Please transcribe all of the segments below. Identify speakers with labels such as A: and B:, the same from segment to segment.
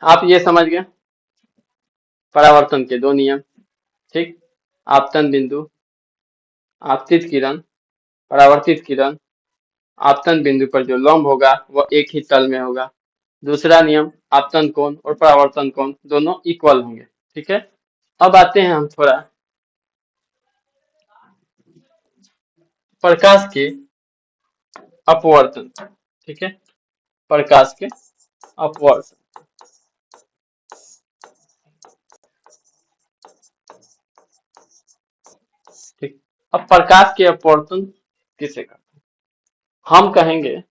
A: आप ये समझ गए परावर्तन के दो नियम। ठीक, आपतन बिंदु, आपतित किरण, परावर्तित किरण, आपतन बिंदु पर जो लंब होगा वह एक ही तल में होगा। दूसरा नियम, आपतन कोण और परावर्तन कोण दोनों इक्वल होंगे। ठीक है, अब आते हैं हम थोड़ा प्रकाश के अपवर्तन। ठीक है, प्रकाश के अपवर्तन। ठीक, अब प्रकाश के अपवर्तन किसे कहते हैं? हम कहेंगे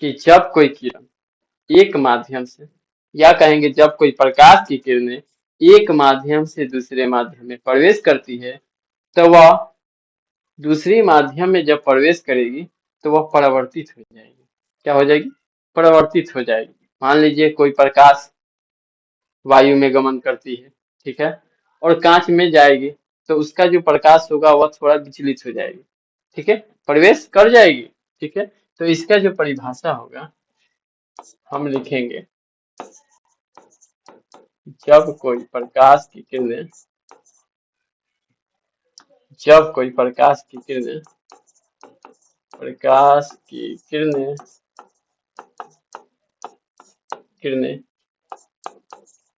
A: कि जब कोई किरण एक माध्यम से, या कहेंगे जब कोई प्रकाश की किरणें एक माध्यम से दूसरे माध्यम में प्रवेश करती है तो वह दूसरी माध्यम में जब प्रवेश करेगी तो वह परावर्तित हो जाएगी। क्या हो जाएगी? परावर्तित हो जाएगी। मान लीजिए कोई प्रकाश वायु में गमन करती है, ठीक है, और कांच में जाएगी तो उसका जो प्रकाश होगा वह थोड़ा विचलित हो जाएगी। ठीक है, प्रवेश कर जाएगी। ठीक है, तो इसका जो परिभाषा होगा हम लिखेंगे, जब कोई प्रकाश की किरणें, जब कोई प्रकाश की किरणें, प्रकाश की किरणें, किरणें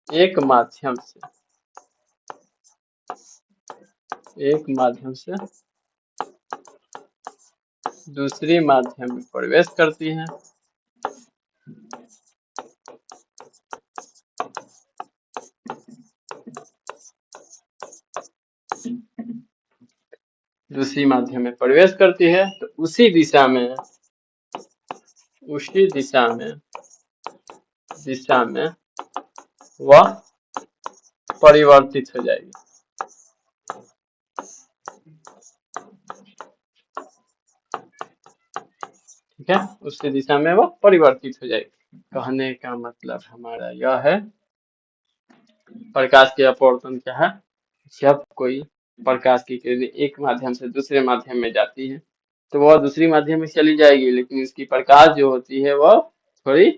A: एक माध्यम से, एक माध्यम से दूसरी माध्यम में प्रवेश करती हैं दूसरी माध्यम में प्रवेश करती है तो उसी दिशा में, उसी दिशा में वह परिवर्तित हो जाएगी। ठीक है, उसी दिशा में वह परिवर्तित हो जाएगी। कहने का मतलब हमारा यह है, प्रकाश के अपवर्तन क्या है? जब कोई प्रकाश की किरण एक माध्यम से दूसरे माध्यम में जाती है तो वह दूसरी माध्यम में चली जाएगी, लेकिन उसकी प्रकाश जो होती है वह थोड़ी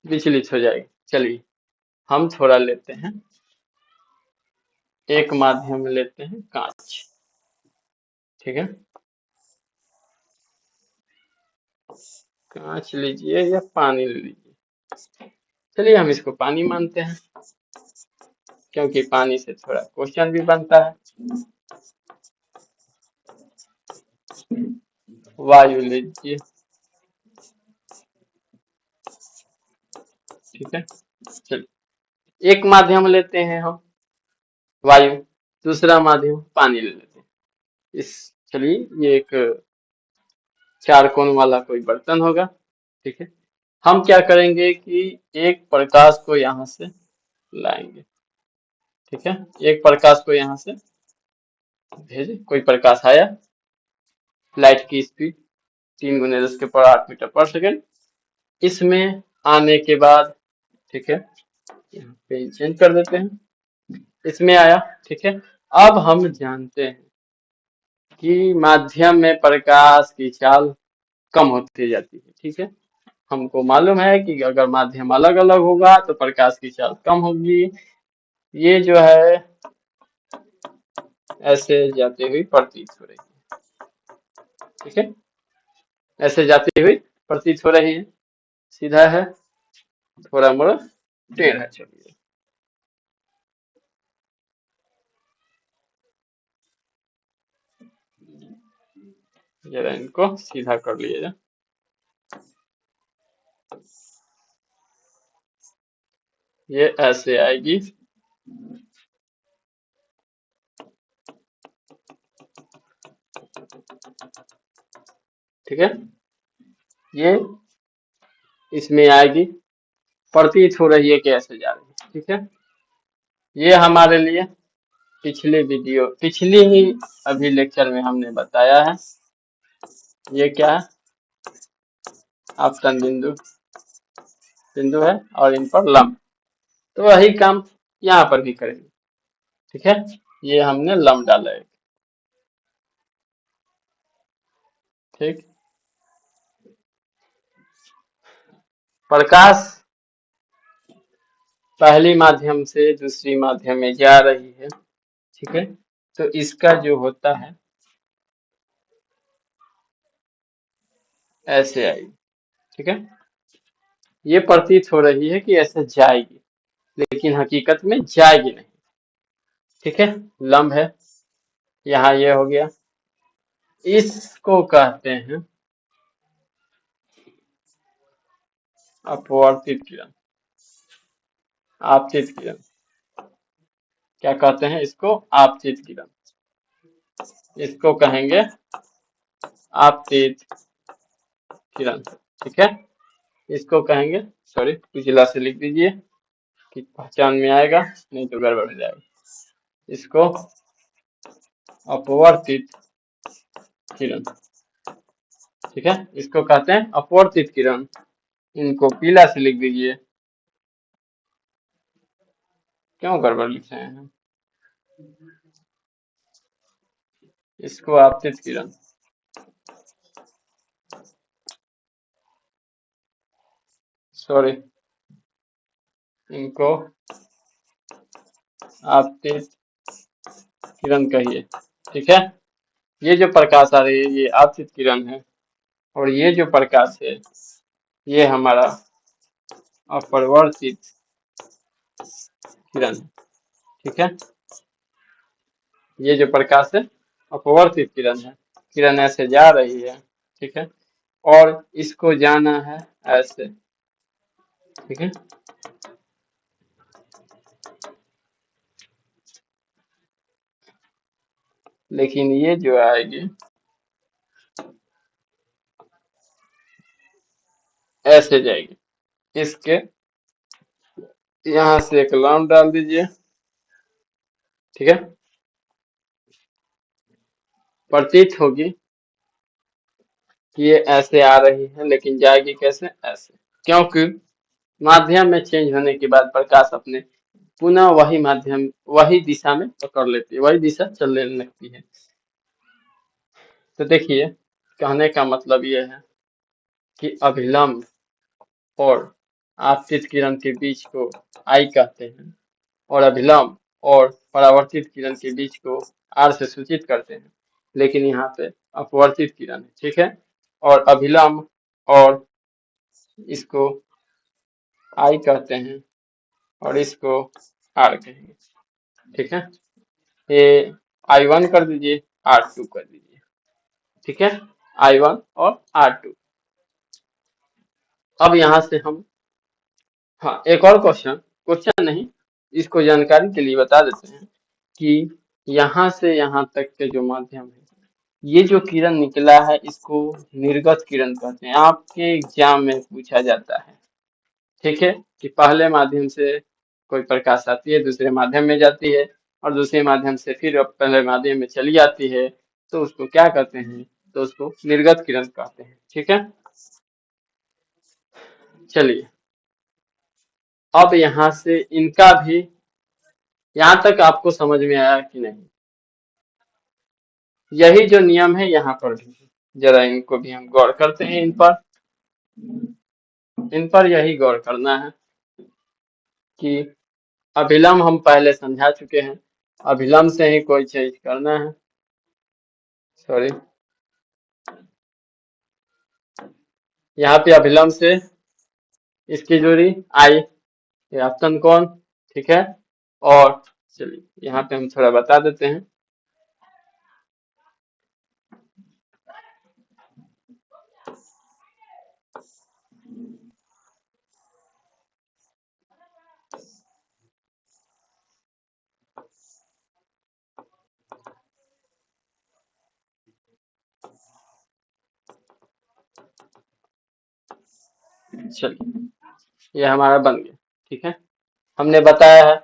A: विचलित हो जाएगी। चलिए हम थोड़ा लेते हैं, एक माध्यम में लेते हैं कांच। ठीक है, कांच लीजिए या पानी ले लीजिए। चलिए हम इसको पानी मानते हैं क्योंकि पानी से थोड़ा क्वेश्चन भी बनता है। वायु लीजिए। ठीक है, चलिए एक माध्यम लेते हैं हम वायु, दूसरा माध्यम पानी ले लेते हैं। इस चलिए ये एक चार कोण वाला कोई बर्तन होगा। ठीक है, हम क्या करेंगे कि एक प्रकाश को यहाँ से लाएंगे। ठीक है, एक प्रकाश को यहाँ से भेजे, कोई प्रकाश आया, लाइट की स्पीड 3 × 10 के पावर 8 मीटर पर सेकेंड। इसमें आने के बाद, ठीक है, यहाँ पे चेंज कर देते हैं, इसमें आया। ठीक है, अब हम जानते हैं कि माध्यम में प्रकाश की चाल कम होती जाती है। ठीक है, हमको मालूम है कि अगर माध्यम अलग अलग होगा तो प्रकाश की चाल कम होगी। ये जो है ऐसे जाती हुई प्रतीत हो रही है। ठीक है, ऐसे जाती हुई प्रतीत हो रही है। सीधा है, थोड़ा मोड़ा टेढ़ा है। चलिए जरा इनको सीधा कर लीजिए। ये ऐसे आएगी। ठीक है, ये इसमें आएगी, प्रतीत हो रही है कि ऐसे जा रही है। ठीक है, ये हमारे लिए पिछली ही अभी लेक्चर में हमने बताया है। ये क्या है? आपतन बिंदु है और इन पर लंब, तो वही काम यहाँ पर भी करेंगे। ठीक है, ये हमने लंब डाला है। ठीक, प्रकाश पहली माध्यम से दूसरी माध्यम में जा रही है, ठीक है। तो इसका जो होता है ऐसे आएगी, ठीक है। ये प्रतीत हो रही है कि ऐसे जाएगी, लेकिन हकीकत में जाएगी नहीं, ठीक है। लंब है, यहाँ ये हो गया। इसको कहते हैं अपवर्तित किरण, आपतित किरण। क्या कहते हैं इसको? आपतित किरण। इसको कहेंगे आपतित किरण, ठीक है। इसको कहेंगे, सॉरी पिछला से लिख दीजिए कि पहचान में आएगा, नहीं तो गड़बड़ हो जाएगा। इसको अपवर्तित किरण, ठीक है। इसको कहते हैं अपवर्तित किरण। इनको पीला से लिख दीजिए। क्यों गड़बड़ लिख रहे हैं? इसको आपतित किरण, सॉरी इनको आपतित किरण कहिए, ठीक है। ये जो प्रकाश आ रही है ये आपतित किरण है, और ये जो प्रकाश है ये हमारा अपवर्तित किरण, ठीक है। ये जो प्रकाश है अपवर्तित किरण है। किरण ऐसे जा रही है, ठीक है, और इसको जाना है ऐसे, ठीक है। लेकिन ये जो आएगी ऐसे जाएगी। इसके यहाँ से एक लंब डाल दीजिए, ठीक है। प्रतीत होगी कि ये ऐसे आ रही है, लेकिन जाएगी कैसे? ऐसे, क्योंकि माध्यम में चेंज होने के बाद प्रकाश अपने पुनः वही माध्यम, वही दिशा में पकड़ लेती है, वही दिशा चलने लगती है। तो देखिए, कहने का मतलब ये है कि अभिलंब और आपतित किरण के बीच को आई कहते हैं, और अभिलंब और परावर्तित किरण के बीच को आर से सूचित करते हैं। लेकिन यहाँ पे अपवर्तित किरण है, ठीक है। और अभिलंब और इसको आई कहते हैं और इसको आर कहेंगे, ठीक है। ये I1 कर दीजिए, R2 कर दीजिए, ठीक है। I1 और R2। अब यहाँ से हम, हाँ एक और क्वेश्चन, क्वेश्चन नहीं, इसको जानकारी के लिए बता देते हैं कि यहाँ से यहाँ तक के जो माध्यम है, ये जो किरण निकला है इसको निर्गत किरण कहते हैं। आपके एग्जाम में पूछा जाता है, ठीक है, कि पहले माध्यम से कोई प्रकाश आती है, दूसरे माध्यम में जाती है, और दूसरे माध्यम से फिर पहले माध्यम में चली जाती है, तो उसको क्या कहते हैं? तो उसको निर्गत किरण कहते हैं, ठीक है। चलिए, अब यहाँ से इनका भी, यहाँ तक आपको समझ में आया कि नहीं? यही जो नियम है यहाँ पर भी, जरा इनको भी हम गौर करते हैं। इन पर यही गौर करना है कि अभिलंब हम पहले समझा चुके हैं, अभिलंब से ही कोई चीज करना है। सॉरी, यहाँ पे अभिलंब से इसकी दूरी आई, ये आपतन कोण, ठीक है। और चलिए यहाँ पे हम थोड़ा बता देते हैं। चलिए, ये हमारा बन गया, ठीक है। हमने बताया है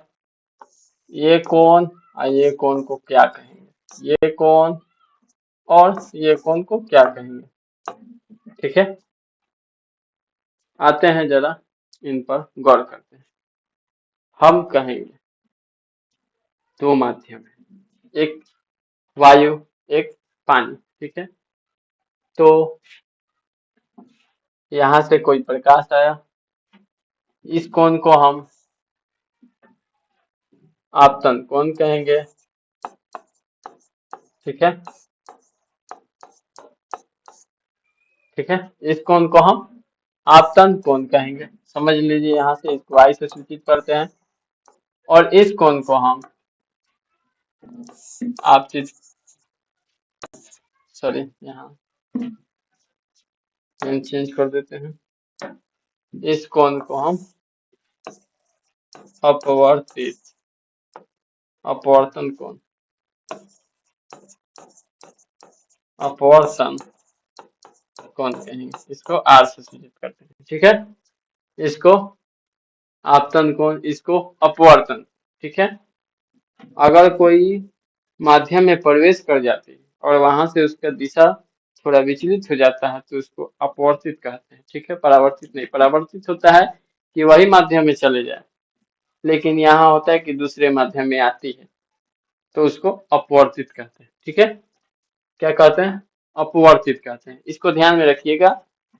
A: ये कोण और ये कोण को क्या कहेंगे, ये कोण और ये कोण को क्या कहेंगे, ठीक है। आते हैं, जरा इन पर गौर करते हैं। हम कहेंगे दो माध्यम है, एक वायु, एक पानी, ठीक है। तो यहाँ से कोई प्रकाश आया, इस कोण को हम आपतन कोण कहेंगे। ठीक है, ठीक है, इस कोण को हम आपतन कोण कहेंगे। समझ लीजिए, यहाँ से इसको आई से सूचित करते हैं और इस कोण को हम आपतित, सॉरी यहाँ चेंज कर देते हैं, इस कोण को हम अपवर्तित, अपवर्तन कोण, अपवर्तन कोण कहेंगे। इसको आर से सूचित करते हैं। ठीक है, इसको आपतन कोण, इसको अपवर्तन। ठीक है, अगर कोई माध्यम में प्रवेश कर जाती है और वहां से उसका दिशा थोड़ा विचलित हो जाता है तो उसको अपवर्तित कहते हैं। ठीक है, परावर्तित नहीं। परावर्तित होता है कि वही माध्यम में चले जाए, लेकिन यहाँ होता है कि दूसरे माध्यम में आती है तो उसको अपवर्तित कहते हैं। ठीक है, क्या कहते हैं, अपवर्तित कहते हैं। इसको ध्यान में रखिएगा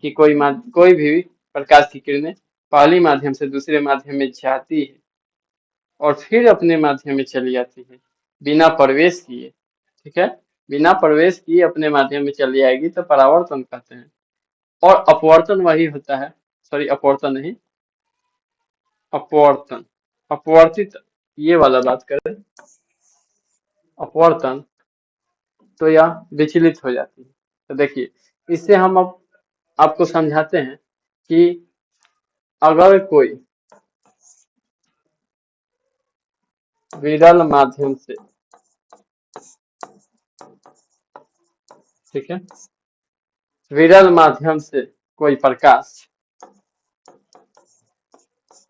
A: कि कोई भी प्रकाश की किरणें पहली माध्यम से दूसरे माध्यम में जाती है और फिर अपने माध्यम में चली जाती है बिना प्रवेश किए। ठीक है, बिना प्रवेश किए अपने माध्यम में चली आएगी तो परावर्तन कहते हैं। और अपवर्तन वही होता है, सॉरी अपवर्तन नहीं, अपवर्तन, अपवर्तित ये वाला बात करें, अपवर्तन तो यह विचलित हो जाती है। तो देखिए, इससे हम अब आपको समझाते हैं कि अगर कोई विरल माध्यम से, ठीक है, विरल माध्यम से कोई प्रकाश,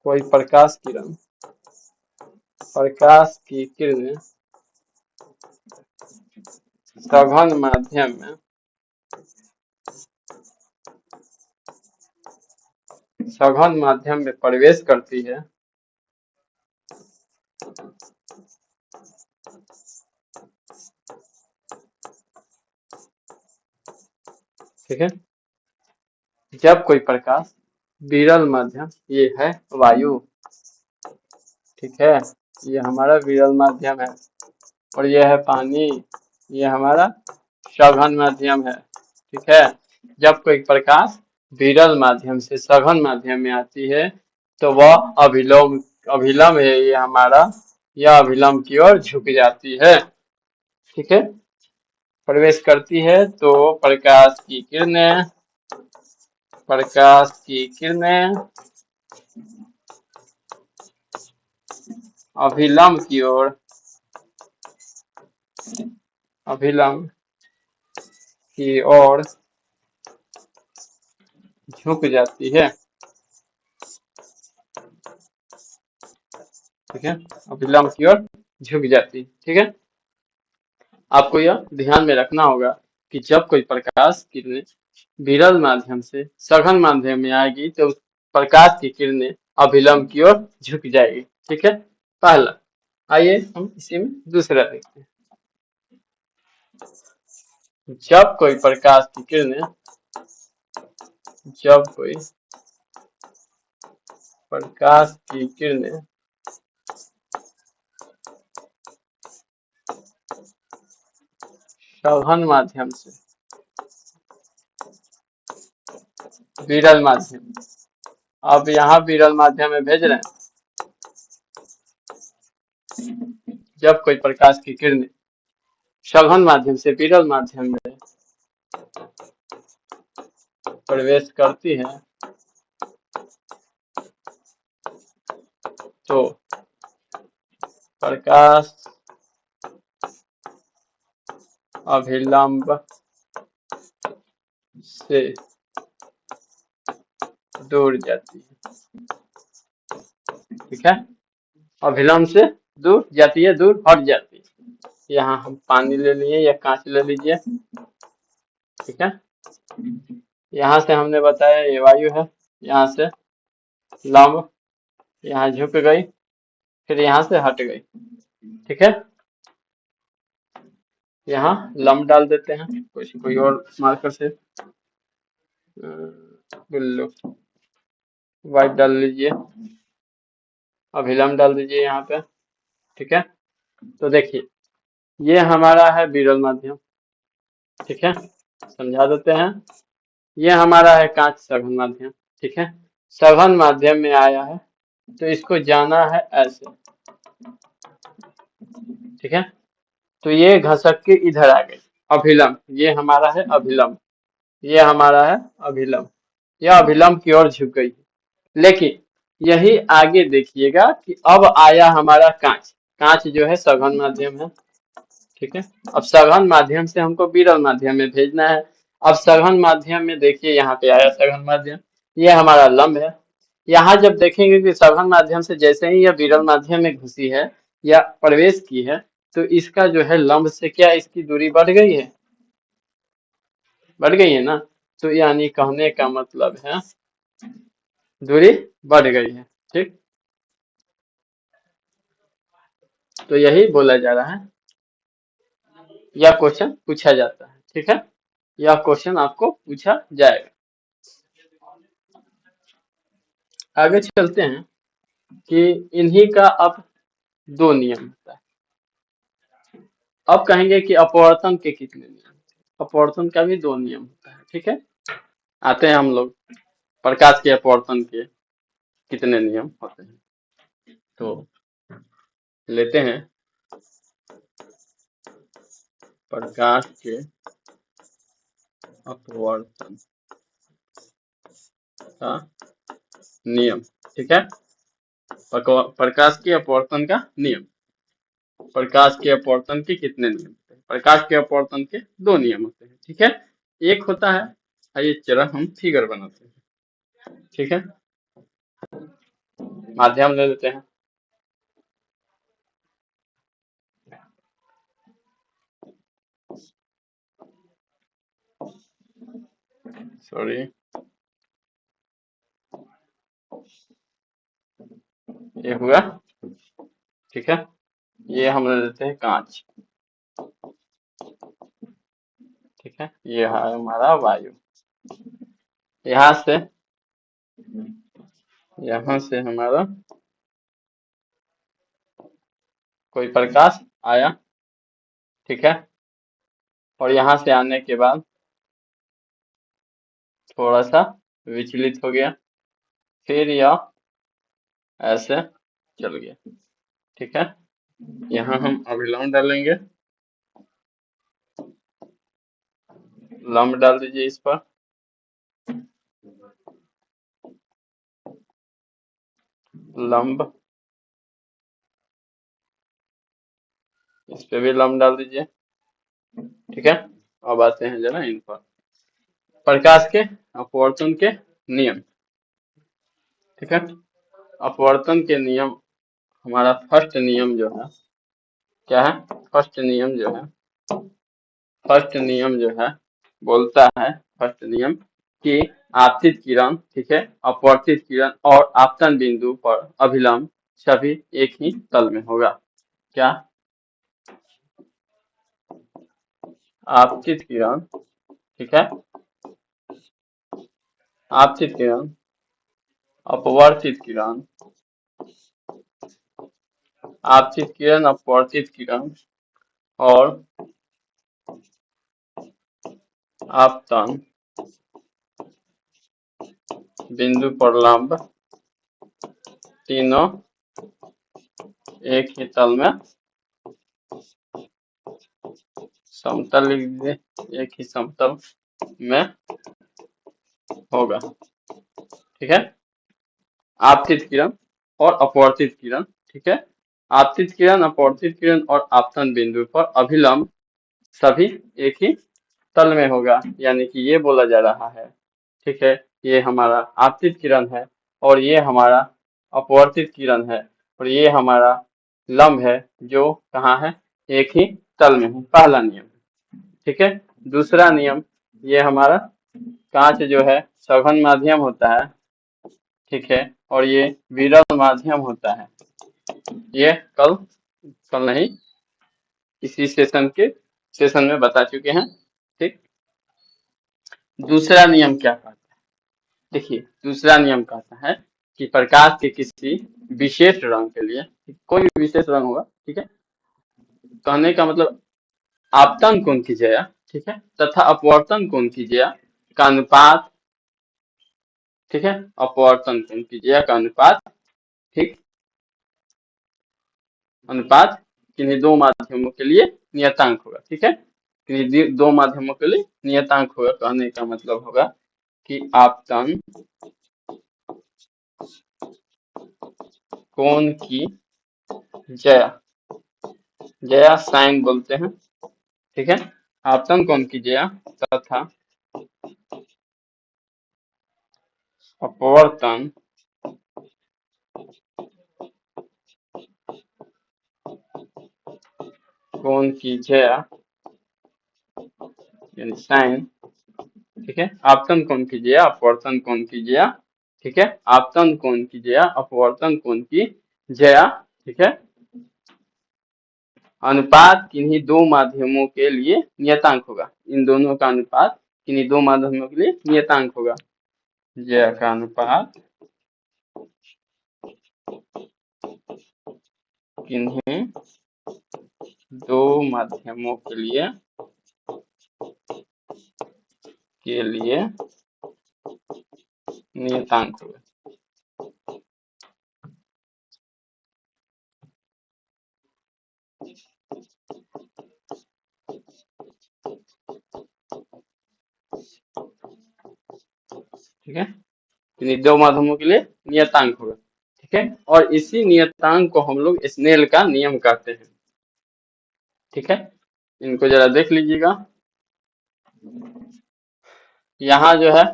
A: कोई प्रकाश किरण, प्रकाश की किरणें सघन माध्यम में, सघन माध्यम में प्रवेश करती है, ठीक है, जब कोई प्रकाश विरल माध्यम, ये है वायु, ठीक है, ये हमारा विरल माध्यम है, और ये है पानी, ये हमारा सघन माध्यम है। ठीक है, जब कोई प्रकाश विरल माध्यम से सघन माध्यम में आती है तो वह अभिलंब, अभिलंब है ये हमारा, यह अभिलंब की ओर झुक जाती है। ठीक है, प्रवेश करती है तो प्रकाश की किरणें, प्रकाश की किरणें अभिलंब की ओर, अभिलंब की ओर झुक जाती है। ठीक है, अभिलंब की ओर झुक जाती है। ठीक है, आपको यह ध्यान में रखना होगा कि जब कोई प्रकाश किरणें विरल माध्यम से सघन माध्यम में आएगी तो उस प्रकाश की किरणें अभिलंब की ओर झुक जाएगी। ठीक है, पहला। आइए हम इसी में दूसरा देखते हैं। जब कोई प्रकाश की किरणें, जब कोई प्रकाश की किरणें सघन माध्यम से विरल माध्यम, अब यहाँ विरल माध्यम में भेज रहे हैं, जब कोई प्रकाश की किरणें सघन माध्यम से विरल माध्यम में प्रवेश करती है तो प्रकाश अभिलंब से दूर जाती है। ठीक है, अभिलंब से दूर जाती है, दूर हट जाती है। यहाँ हम पानी ले लिए या कांच ले लीजिए। ठीक है, यहाँ से हमने बताया ये वायु है, यहाँ से लंब, यहाँ झुक गई, फिर यहाँ से हट गई। ठीक है, यहाँ लंब डाल देते हैं, कोई और मार्कर से, ब्लू व्हाइट डाल लीजिए, अभिलंब डाल दीजिए यहाँ पे। ठीक है। तो देखिए ये हमारा है विरल माध्यम, ठीक है, समझा देते हैं। ये हमारा है कांच सघन माध्यम, ठीक है। सघन माध्यम में आया है तो इसको जाना है ऐसे, ठीक है। तो ये घसक के इधर आ गई अभिलंब, ये हमारा है अभिलंब, ये हमारा है अभिलंब, यह अभिलंब की ओर झुक गई। लेकिन यही आगे देखिएगा कि अब आया हमारा कांच, कांच जो है सघन माध्यम है, ठीक है। अब सघन माध्यम से हमको विरल माध्यम में भेजना है। अब सघन माध्यम में देखिए यहाँ पे आया सघन माध्यम, ये हमारा लंब है। यहाँ जब देखेंगे कि सघन माध्यम से जैसे ही यह विरल माध्यम में घुसी है या प्रवेश की है तो इसका जो है लंब से क्या इसकी दूरी बढ़ गई है, बढ़ गई है ना। तो यानी कहने का मतलब है दूरी बढ़ गई है, ठीक। तो यही बोला जा रहा है, यह क्वेश्चन पूछा जाता है, ठीक है। यह क्वेश्चन आपको पूछा जाएगा। आगे चलते हैं कि इन्हीं का अब दो नियम होता है। अब कहेंगे कि अपवर्तन के कितने नियम, अपवर्तन का भी दो नियम होता है, ठीक है। आते हैं हम लोग प्रकाश के अपवर्तन के कितने नियम होते हैं। तो लेते हैं प्रकाश के अपवर्तन का नियम, ठीक है। प्रकाश के अपवर्तन का नियम, प्रकाश के अपवर्तन के कितने नियम होते हैं। प्रकाश के अपवर्तन के दो नियम होते हैं, ठीक है। एक होता है, आइए चलो हम फिगर बनाते हैं, ठीक है। माध्यम ले लेते हैं, सॉरी ये हुआ, ठीक है। ये हम ले लेते हैं कांच, ठीक है। ये है हमारा वायु, यहाँ से हमारा कोई प्रकाश आया, ठीक है। और यहाँ से आने के बाद थोड़ा सा विचलित हो गया, फिर यह ऐसे चल गया, ठीक है। यहाँ हम अभिलंब डालेंगे, लंब डाल दीजिए इस पर, लंब, इस पे भी लंब डाल दीजिए, ठीक है। अब आते हैं जरा इन पर प्रकाश के अपवर्तन के नियम, ठीक है। अपवर्तन के नियम, हमारा फर्स्ट नियम जो है क्या है, फर्स्ट नियम जो है, फर्स्ट नियम जो है बोलता है, फर्स्ट नियम कि आपतित किरण, ठीक है, अपवर्तित किरण और आपतन बिंदु पर अभिलंब सभी एक ही तल में होगा। क्या, आपतित किरण, ठीक है, आपतित किरण, अपवर्तित किरण, आपतित किरण, अपवर्तित किरण और आपतन बिंदु पर लंब तीनों एक ही तल में, समतल लिख दीजिए, एक ही समतल में होगा, ठीक है। आपतित किरण और अपवर्तित किरण, ठीक है। आपतित किरण, अपवर्तित किरण और आपतन बिंदु पर अभिलंब सभी एक ही तल में होगा, यानी कि ये बोला जा रहा है, ठीक है। ये हमारा आपतित किरण है और ये हमारा अपवर्तित किरण है और ये हमारा लंब है जो कहाँ है, एक ही तल में है, पहला नियम, ठीक है। दूसरा नियम, ये हमारा कांच जो है सघन माध्यम होता है, ठीक है, और ये विरल माध्यम होता है। ये कल कल नहीं, इसी सेशन में बता चुके हैं, ठीक। दूसरा नियम क्या कहता है, देखिए दूसरा नियम कहता है कि प्रकाश के किसी विशेष रंग के लिए, कोई भी विशेष रंग होगा, ठीक है। कहने का मतलब आपतन कोण की ज्या, ठीक है, तथा अपवर्तन कोण की ज्या का अनुपात, ठीक है, अपवर्तन कोण की ज्या का अनुपात, ठीक, अनुपात किन्हीं दो माध्यमों के लिए नियतांक होगा, ठीक है, किन्हीं दो माध्यमों के लिए नियतांक होगा। कहने का मतलब होगा कि आपतन कोण की जया, जया साइन बोलते हैं, ठीक है, आपतन कोण की जया तथा अपवर्तन कोण की जया यानी साइन, ठीक है, आपतन कोण की जया अपवर्तन कोण की जया, ठीक है, आपतन कोण की जया अपवर्तन कोण की जया, ठीक है, अनुपात किन्हीं दो माध्यमों के लिए नियतांक होगा। इन दोनों का अनुपात किन्हीं दो माध्यमों के लिए नियतांक होगा। जया का अनुपात किन्हीं दो माध्यमों के लिए नियतांक होगा। ठीक है, किन्हीं दो माध्यमों के लिए नियतांक होगा, ठीक है, और इसी नियतांक को हम लोग स्नेल का नियम कहते हैं, ठीक है। इनको जरा देख लीजिएगा, यहाँ जो है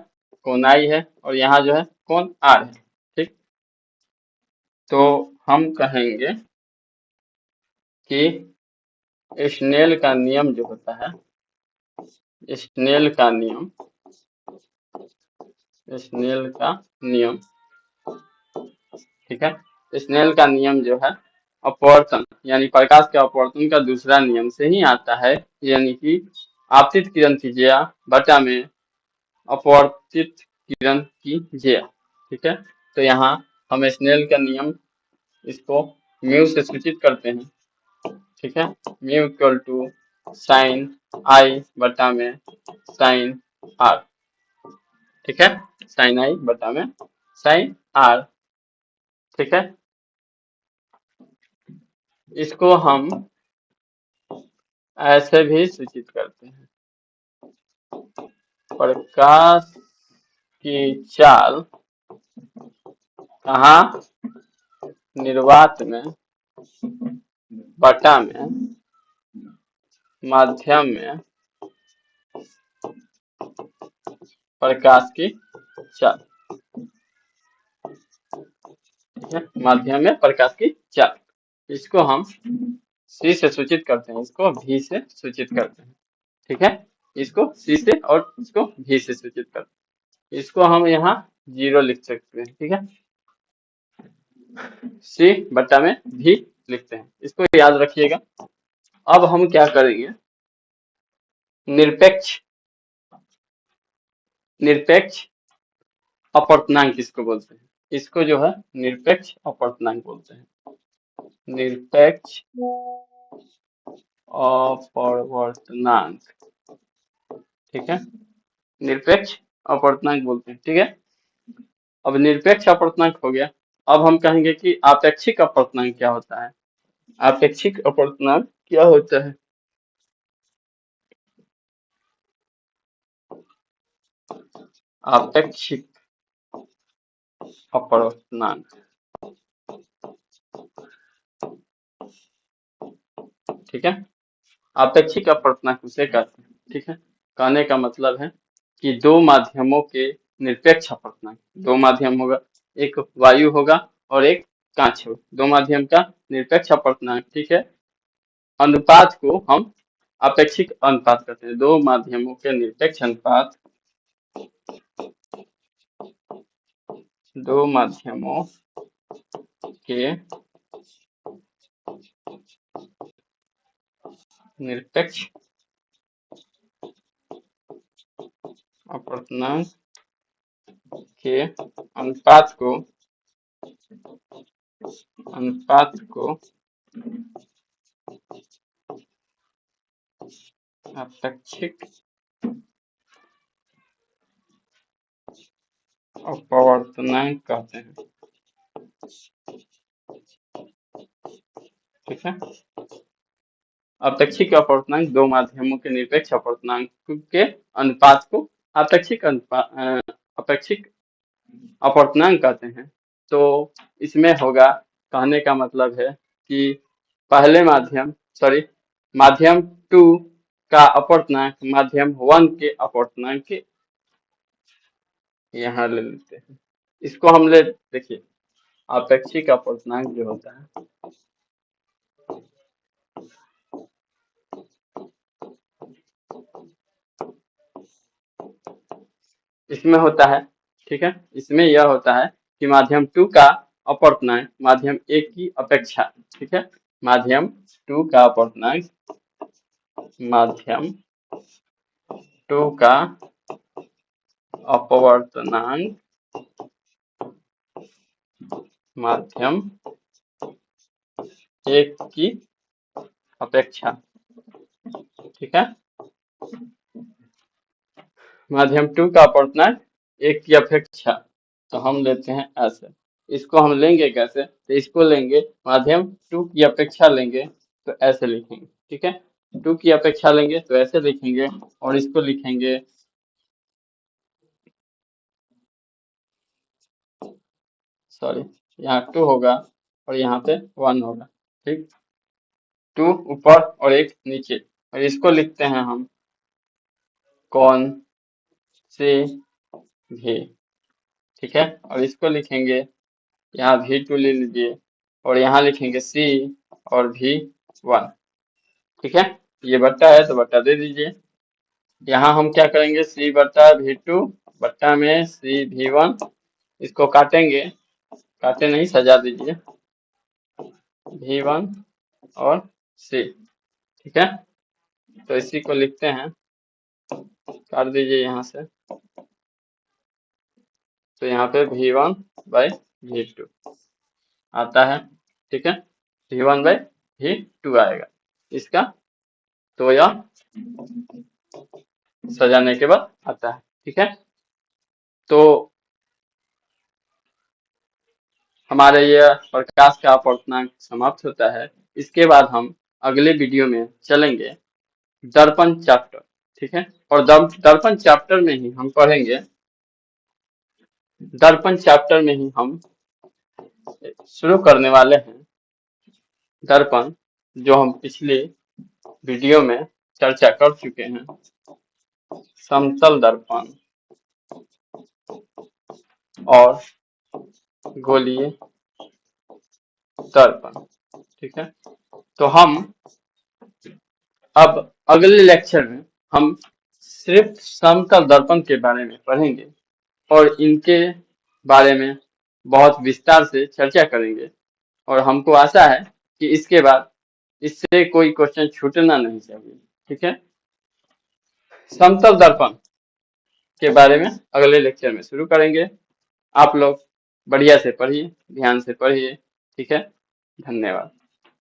A: कोण आई है और यहाँ जो है कोण आर है, ठीक, तो हम कहेंगे कि स्नेल का नियम जो होता है, स्नेल का नियम, स्नेल का नियम, ठीक है, स्नेल का नियम जो है अपवर्तन यानी प्रकाश के अपवर्तन का दूसरा नियम से ही आता है, यानी कि आपतित किरण की ज्या बटा में अपवर्तित किरण की ज्या, ठीक है। तो यहाँ हम स्नेल का नियम इसको म्यू से सूचित करते हैं, ठीक है, म्यू इक्वल टू साइन आई बटा में साइन आर, ठीक है, साइन आई बटा में साइन आर, ठीक है। इसको हम ऐसे भी सूचित करते हैं, प्रकाश की चाल कहाँ, निर्वात में बटा में माध्यम में प्रकाश की चाल, ठीक है, माध्यम में प्रकाश की चाल, इसको हम सी से सूचित करते हैं, इसको भी से सूचित करते हैं, ठीक है, इसको सी से और इसको भी से सूचित करते हैं, इसको हम यहाँ 0 लिख सकते हैं, ठीक है, सी बटा में भी लिखते हैं, इसको याद रखिएगा। अब हम क्या करेंगे, निरपेक्ष, निरपेक्ष अपवर्तनांक किसको बोलते हैं, इसको जो है निरपेक्ष अपवर्तनांक बोलते हैं, निरपेक्ष अपवर्तनांक, ठीक है, निरपेक्ष अपवर्तनांक बोलते हैं, ठीक है। अब निरपेक्ष अपवर्तनांक हो गया, अब हम कहेंगे कि आपेक्षिक अपवर्तनांक क्या होता है, आपेक्षिक अपवर्तनांक क्या होता है, आपेक्षिक अपवर्तनांक, ठीक है, आपेक्षिक अपवर्तनांक उसे कहते हैं, ठीक है। कहने का मतलब है कि दो माध्यमों के निरपेक्ष अपवर्तनांक, दो माध्यम होगा, एक वायु होगा और एक कांच होगा, दो माध्यम का निरपेक्ष अपवर्तनांक, ठीक है, अनुपात को हम अपेक्षिक अनुपात कहते हैं, दो माध्यमों के निरपेक्ष अनुपात, दो माध्यमों के निरपेक्ष अपवर्तनांक के अनुपात को अपैक्षिक अपवर्तनांक कहते हैं। ठीक है, अपैक्षिक अपवर्तनांक दो माध्यमों के निरपेक्ष अपवर्तनांक के अनुपात को अपैक्षिक अपवर्तनांक कहते हैं। तो इसमें होगा, कहने का मतलब है कि पहले माध्यम 2 का अपवर्तनांक माध्यम 1 के अपवर्तनांक के यहाँ ले लेते हैं। इसको हम देखिए, अपेक्षिक अपवर्तनांक जो होता है इसमें होता है, ठीक है, इसमें यह होता है कि माध्यम 2 का अपवर्तनांक माध्यम 1 की अपेक्षा, ठीक है, माध्यम 2 का अपवर्तनांक माध्यम 2 का अपवर्तनांक माध्यम 1 की अपेक्षा, ठीक है, माध्यम 2 का अपवर्तनांक 1 की अपेक्षा। तो हम लेते हैं ऐसे, इसको हम लेंगे कैसे, तो इसको लेंगे माध्यम 2 की अपेक्षा लेंगे तो ऐसे लिखेंगे, ठीक है, 2 की अपेक्षा लेंगे तो ऐसे लिखेंगे और इसको लिखेंगे यहाँ 2 होगा और यहाँ पे 1 होगा, ठीक, 2 ऊपर और 1 नीचे, और इसको लिखते हैं हम कौन से भी, ठीक है, और इसको लिखेंगे यहाँ V2 ले लीजिए और यहाँ लिखेंगे C और V1, ठीक है, ये बट्टा है तो बट्टा दे दीजिए। यहाँ हम क्या करेंगे, C बट्टा V2 बट्टा में C V1, इसको काटेंगे, काटे नहीं सजा दीजिए, V1 और C, ठीक है, तो इसी को लिखते हैं, काट दीजिए यहाँ से, तो यहाँ पे V1 बाई V2 आता है, ठीक है, V1 बाई V2 आएगा इसका, तो यह सजाने के बाद आता है, ठीक है। तो हमारे यह प्रकाश का अपवर्तनांक समाप्त होता है। इसके बाद हम अगले वीडियो में चलेंगे दर्पण चैप्टर, ठीक है, और दर्पण चैप्टर में ही हम पढ़ेंगे, दर्पण चैप्टर में ही हम शुरू करने वाले हैं दर्पण, जो हम पिछले वीडियो में चर्चा कर चुके हैं, समतल दर्पण और गोलीय दर्पण, ठीक है। तो हम अब अगले लेक्चर में हम सिर्फ समतल दर्पण के बारे में पढ़ेंगे और इनके बारे में बहुत विस्तार से चर्चा करेंगे, और हमको आशा है कि इसके बाद इससे कोई क्वेश्चन छूटना नहीं चाहिए, ठीक है। समतल दर्पण के बारे में अगले लेक्चर में शुरू करेंगे। आप लोग बढ़िया से पढ़िए, ध्यान से पढ़िए, ठीक है, धन्यवाद।